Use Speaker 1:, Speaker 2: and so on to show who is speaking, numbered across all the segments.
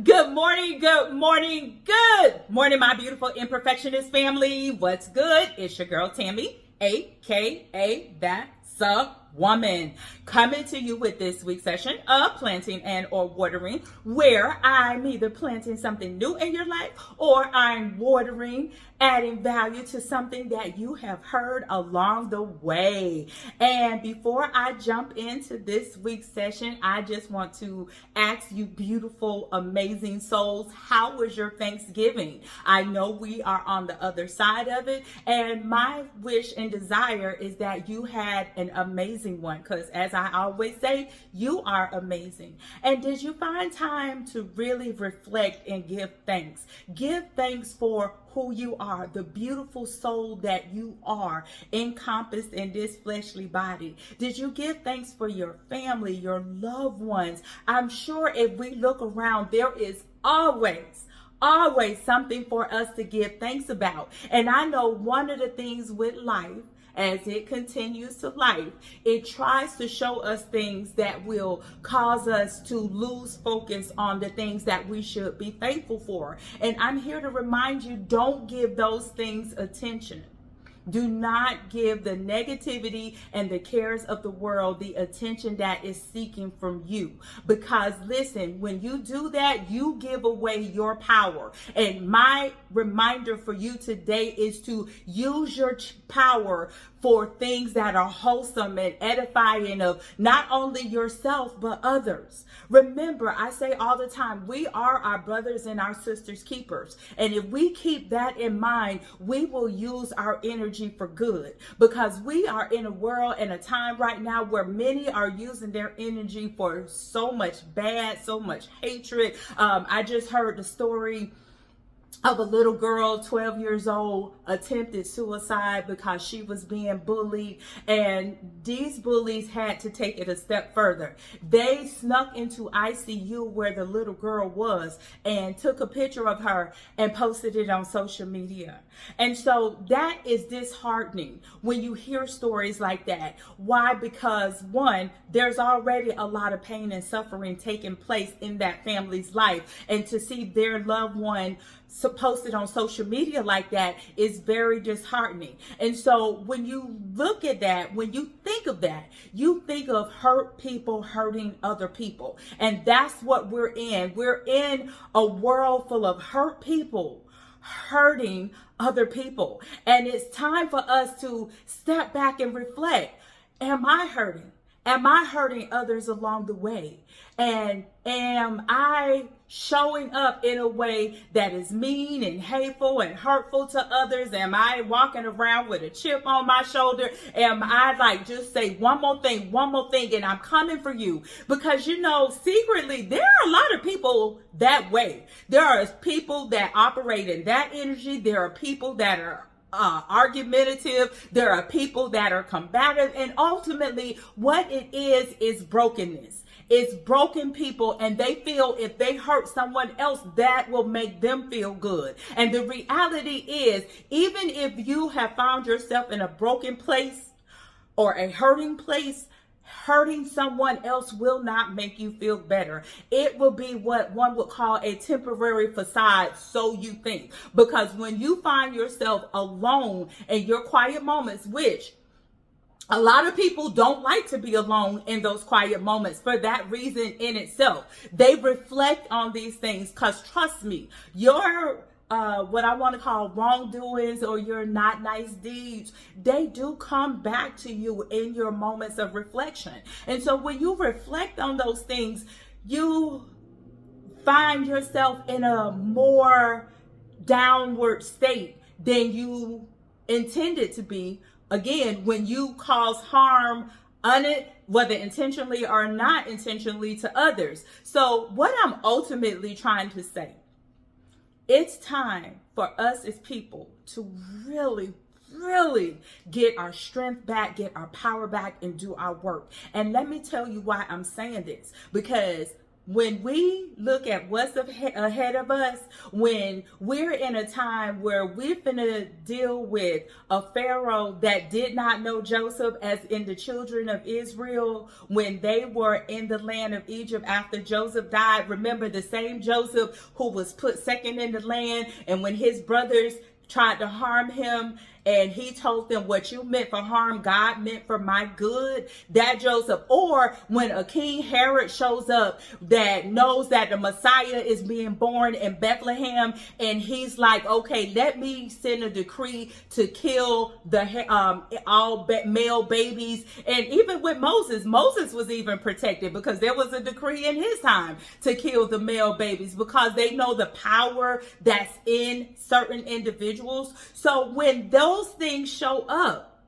Speaker 1: Good morning, good morning, good morning, my beautiful imperfectionist family. What's good? It's your girl Tammy, aka That's a Woman, coming to you with this week's session of planting and or watering, where I'm either planting something new in your life or I'm watering, adding value to something that you have heard along the way. And before I jump into this week's session, I just want to ask you beautiful, amazing souls, how was your Thanksgiving? I know we are on the other side of it, and my wish and desire is that you had an amazing one, because as I always say, you are amazing. And did you find time to really reflect and give thanks? Give thanks for who you are, the beautiful soul that you are, encompassed in this fleshly body. Did you give thanks for your family, your loved ones? I'm sure if we look around, there is always something for us to give thanks about. And I know one of the things with life, as it continues to life, it tries to show us things that will cause us to lose focus on the things that we should be thankful for. And I'm here to remind you, don't give those things attention. Do not give the negativity and the cares of the world the attention that is seeking from you. Because listen, when you do that, you give away your power. And my reminder for you today is to use your power for things that are wholesome and edifying of not only yourself, but others. Remember, I say all the time, we are our brothers and our sisters' keepers. And if we keep that in mind, we will use our energy for good, because we are in a world and a time right now where many are using their energy for so much bad, so much hatred. I just heard the story of a little girl, 12 years old, attempted suicide because she was being bullied, and these bullies had to take it a step further. They snuck into ICU where the little girl was and took a picture of her and posted it on social media. And so that is disheartening when you hear stories like that. Why? Because one, there's already a lot of pain and suffering taking place in that family's life, and to see their loved one posted on social media like that is very disheartening. And so when you look at that, when you think of that, you think of hurt people hurting other people. And that's what we're in. We're in a world full of hurt people hurting other people. And it's time for us to step back and reflect. Am I hurting? Am I hurting others along the way? And am I showing up in a way that is mean and hateful and hurtful to others? Am I walking around with a chip on my shoulder? Am I like, just say one more thing, and I'm coming for you? Because, you know, secretly, there are a lot of people that way. There are people that operate in that energy. There are people that are argumentative. There are people that are combative. And ultimately, what it is brokenness. It's broken people, and they feel if they hurt someone else, that will make them feel good. And the reality is, even if you have found yourself in a broken place or a hurting place, hurting someone else will not make you feel better. It will be what one would call a temporary facade, so you think. Because when you find yourself alone in your quiet moments, which a lot of people don't like to be alone in those quiet moments for that reason in itself. They reflect on these things, because trust me, your what I want to call wrongdoings or your not nice deeds, they do come back to you in your moments of reflection. And so when you reflect on those things, you find yourself in a more downward state than you intended to be. Again, when you cause harm, whether intentionally or not intentionally, to others. So what I'm ultimately trying to say, it's time for us as people to really get our strength back, get our power back, and do our work. And let me tell you why I'm saying this. Because when we look at what's ahead of us, when we're in a time where we're finna deal with a Pharaoh that did not know Joseph, as in the children of Israel, when they were in the land of Egypt after Joseph died. Remember, the same Joseph who was put second in the land, and when his brothers tried to harm him, and he told them, what you meant for harm, God meant for my good. That Joseph. Or when a King Herod shows up that knows that the Messiah is being born in Bethlehem, and he's like, okay, let me send a decree to kill the all male babies. And even with Moses was even protected because there was a decree in his time to kill the male babies because they know the power that's in certain individuals. So when those things show up,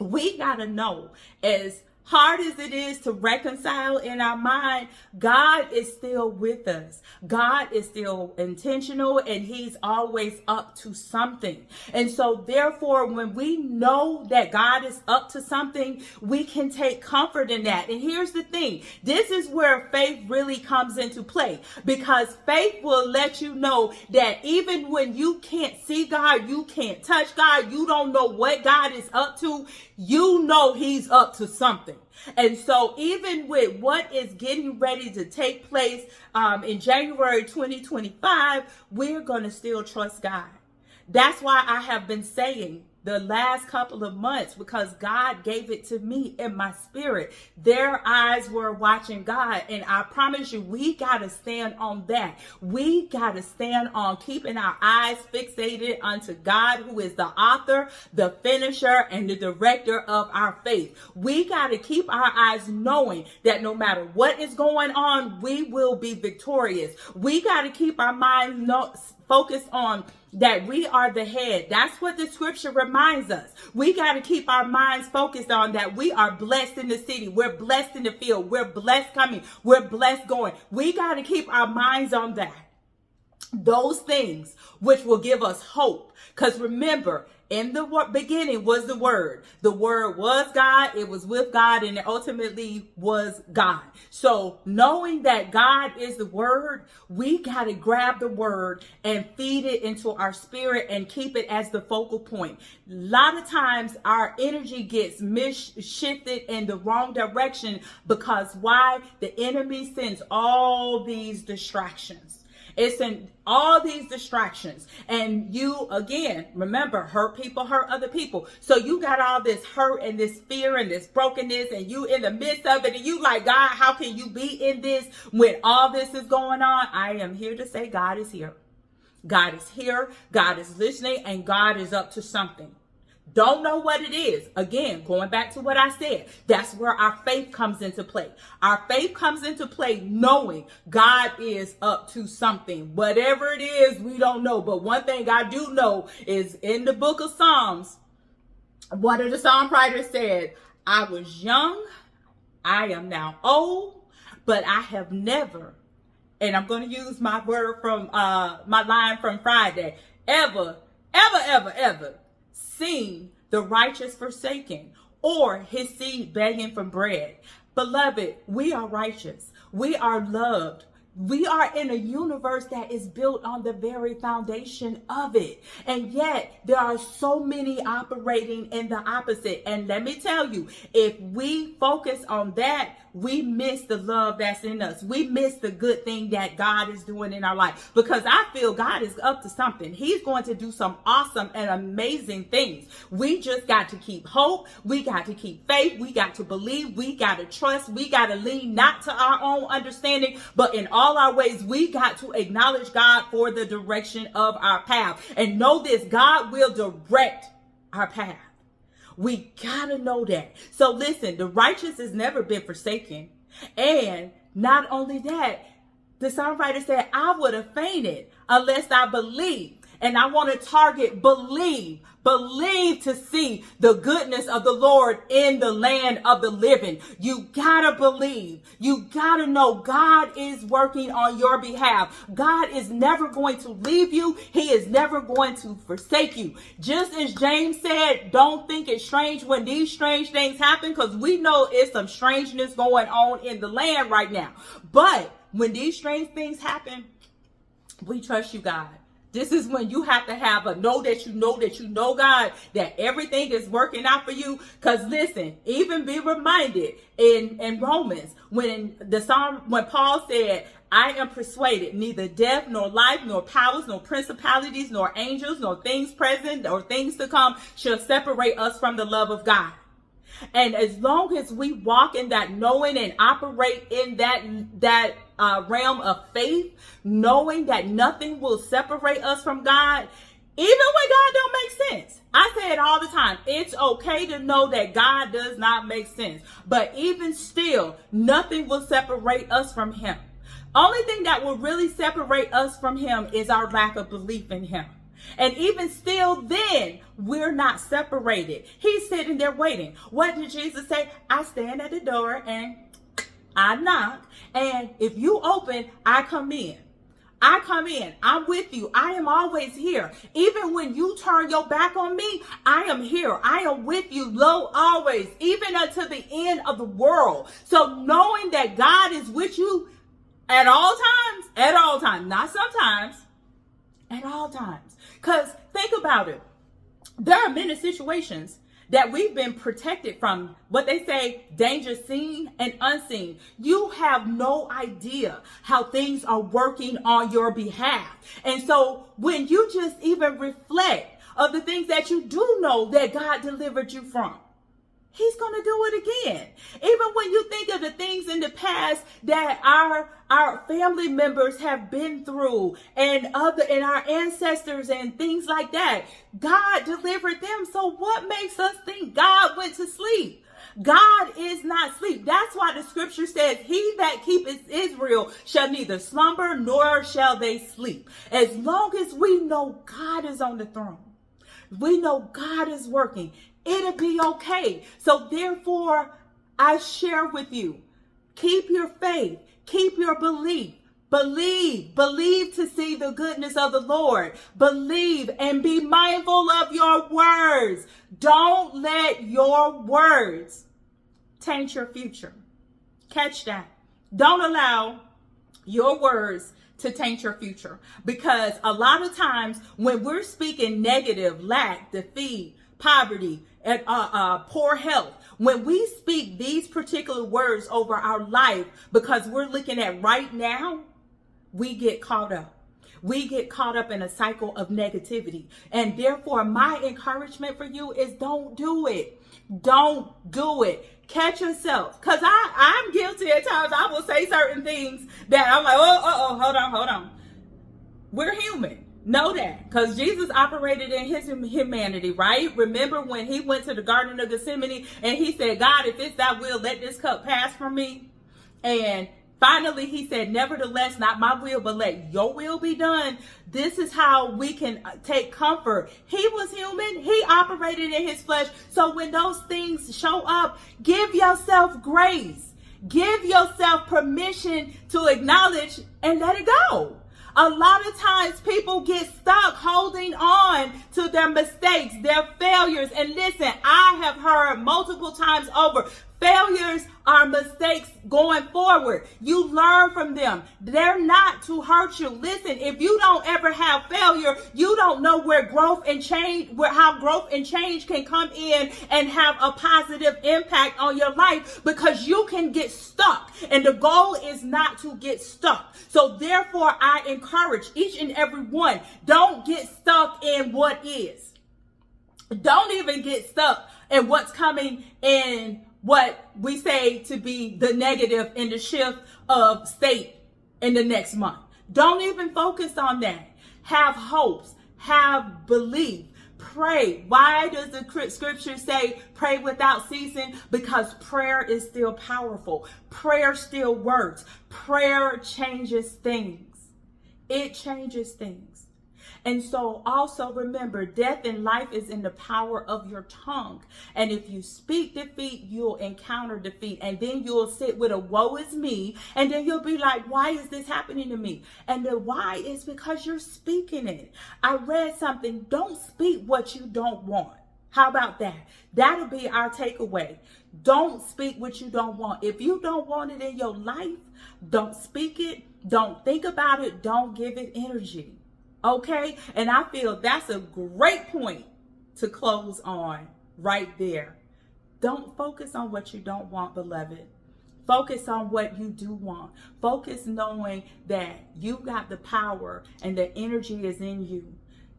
Speaker 1: we gotta know, as hard as it is to reconcile in our mind, God is still with us. God is still intentional, and he's always up to something. And so therefore, when we know that God is up to something, we can take comfort in that. And here's the thing. This is where faith really comes into play, because faith will let you know that even when you can't see God, you can't touch God, you don't know what God is up to, you know he's up to something. And so even with what is getting ready to take place in January 2025, we're going to still trust God. That's why I have been saying the last couple of months, because God gave it to me in my spirit. Their eyes were watching God. And I promise you, we got to stand on that. We got to stand on keeping our eyes fixated unto God, who is the author, the finisher, and the director of our faith. We got to keep our eyes knowing that no matter what is going on, we will be victorious. We got to keep our minds focused on that we are the head. That's what the scripture reminds us. We got to keep our minds focused on that we are blessed in the city. We're blessed in the field. We're blessed coming. We're blessed going. We got to keep our minds on that. Those things which will give us hope. Because remember, in the beginning was the Word. The Word was God. It was with God, and it ultimately was God. So knowing that God is the Word, we got to grab the Word and feed it into our spirit and keep it as the focal point. A lot of times our energy gets shifted in the wrong direction because why? The enemy sends all these distractions. It's in all these distractions. And you, again, remember, hurt people hurt other people. So you got all this hurt and this fear and this brokenness, and you in the midst of it, and you like, God, how can you be in this when all this is going on? I am here to say God is here. God is here. God is listening, and God is up to something. Don't know what it is. Again, going back to what I said, that's where our faith comes into play. Our faith comes into play knowing God is up to something. Whatever it is, we don't know. But one thing I do know is in the book of Psalms, one of the Psalm writers said, I was young, I am now old, but I have never, and I'm going to use my word from my line from Friday, ever seen the righteous forsaken or his seed begging for bread. Beloved, we are righteous. We are loved. We are in a universe that is built on the very foundation of it. And yet there are so many operating in the opposite. And let me tell you, if we focus on that, we miss the love that's in us. We miss the good thing that God is doing in our life, because I feel God is up to something. He's going to do some awesome and amazing things. We just got to keep hope. We got to keep faith. We got to believe. We got to trust. We got to lean not to our own understanding, but in all our ways, we got to acknowledge God for the direction of our path. And know this, God will direct our path. We gotta know that. So listen, the righteous has never been forsaken. And not only that, the songwriter said, I would have fainted unless I believed. And I want to target believe to see the goodness of the Lord in the land of the living. You gotta believe. You gotta know God is working on your behalf. God is never going to leave you. He is never going to forsake you. Just as James said, don't think it's strange when these strange things happen, because we know it's some strangeness going on in the land right now. But when these strange things happen, we trust you, God. This is when you have to have a know that you know that you know, God, that everything is working out for you. Because listen, even be reminded in Romans, when Paul said, I am persuaded neither death nor life nor powers nor principalities nor angels nor things present or things to come shall separate us from the love of God. And as long as we walk in that knowing and operate in that realm of faith, knowing that nothing will separate us from God, even when God don't make sense. I say it all the time. It's okay to know that God does not make sense. But even still, nothing will separate us from him. Only thing that will really separate us from him is our lack of belief in him. And even still then, we're not separated. He's sitting there waiting. What did Jesus say? I stand at the door and I knock. And if you open, I come in. I come in. I'm with you. I am always here. Even when you turn your back on me, I am here. I am with you, lo, always, even until the end of the world. So knowing that God is with you at all times, not sometimes, at all times. Because think about it. There are many situations that we've been protected from, what they say, danger seen and unseen. You have no idea how things are working on your behalf. And so when you just even reflect of the things that you do know that God delivered you from, he's going to do it again. Even when you think of the things in the past that our family members have been through and our ancestors and things like that, God delivered them. So what makes us think God went to sleep? God is not asleep. That's why the scripture says, he that keepeth Israel shall neither slumber nor shall they sleep. As long as we know God is on the throne, we know God is working, it'll be okay. So therefore, I share with you, keep your faith, keep your belief. Believe to see the goodness of the Lord. Believe and be mindful of your words. Don't let your words taint your future. Catch that. Don't allow your words to taint your future. Because a lot of times when we're speaking negative, lack, defeat, poverty, and poor health, when we speak these particular words over our life because we're looking at right now, we get caught up. We get caught up in a cycle of negativity. And therefore, my encouragement for you is don't do it. Don't do it. Catch yourself. Because I'm guilty at times. I will say certain things that I'm like, hold on. We're human. Know that. Because Jesus operated in his humanity, right? Remember when he went to the Garden of Gethsemane and he said, God, if it's thy will, let this cup pass from me. And finally, he said, nevertheless, not my will, but let your will be done. This is how we can take comfort. He was human. He operated in his flesh. So when those things show up, give yourself grace. Give yourself permission to acknowledge and let it go. A lot of times people get stuck holding on to their mistakes, their failures. And listen, I have heard multiple times over, failures are mistakes going forward. You learn from them. They're not to hurt you. Listen, if you don't ever have failure, you don't know where growth and change, how growth and change can come in and have a positive impact on your life, because you can get stuck. And the goal is not to get stuck. So therefore, I encourage each and every one, don't get stuck in what is. Don't even get stuck in what's coming in what we say to be the negative in the shift of state in the next month. Don't even focus on that. Have hopes, have belief, pray. Why does the scripture say pray without ceasing? Because prayer is still powerful. Prayer still works. Prayer changes things. It changes things. And so also remember, death and life is in the power of your tongue. And if you speak defeat, you'll encounter defeat. And then you'll sit with a woe is me. And then you'll be like, why is this happening to me? And the why is because you're speaking it. I read something. Don't speak what you don't want. How about that? That'll be our takeaway. Don't speak what you don't want. If you don't want it in your life, don't speak it. Don't think about it. Don't give it energy. Okay? And I feel that's a great point to close on right there. Don't focus on what you don't want, beloved. Focus on what you do want. Focus knowing that you got the power and the energy is in you.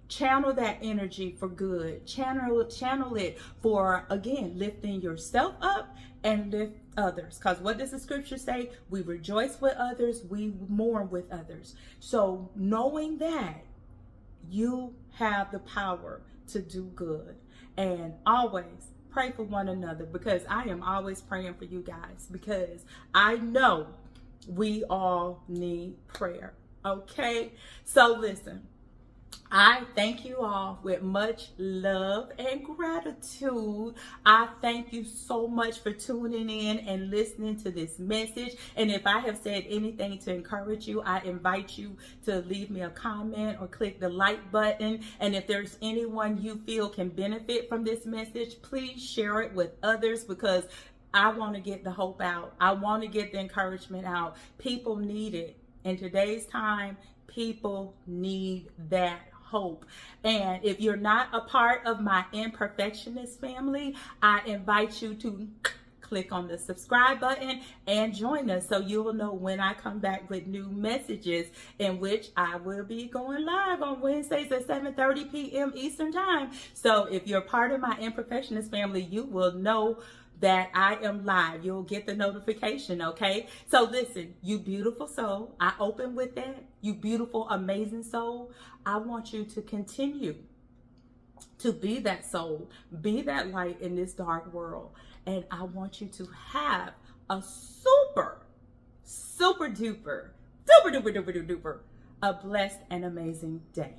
Speaker 1: Channel that energy for good. Channel it for, again, lifting yourself up and lift others. Because what does the scripture say? We rejoice with others, we mourn with others. So knowing that, you have the power to do good. And always pray for one another, because I am always praying for you guys, because I know we all need prayer. Okay? So listen, I thank you all with much love and gratitude. I thank you so much for tuning in and listening to this message. And if I have said anything to encourage you, I invite you to leave me a comment or click the like button. And if there's anyone you feel can benefit from this message, please share it with others, because I want to get the hope out. I want to get the encouragement out. People need it. In today's time, people need that hope. And if you're not a part of my Imperfectionist family, I invite you to click on the subscribe button and join us, so you will know when I come back with new messages, in which I will be going live on Wednesdays at 7:30 p.m. Eastern Time. So if you're part of my Imperfectionist family, you will know that I am live. You'll get the notification, okay? So listen, you beautiful soul, I open with that. You beautiful, amazing soul, I want you to continue to be that soul, be that light in this dark world. And I want you to have a super duper, a blessed and amazing day.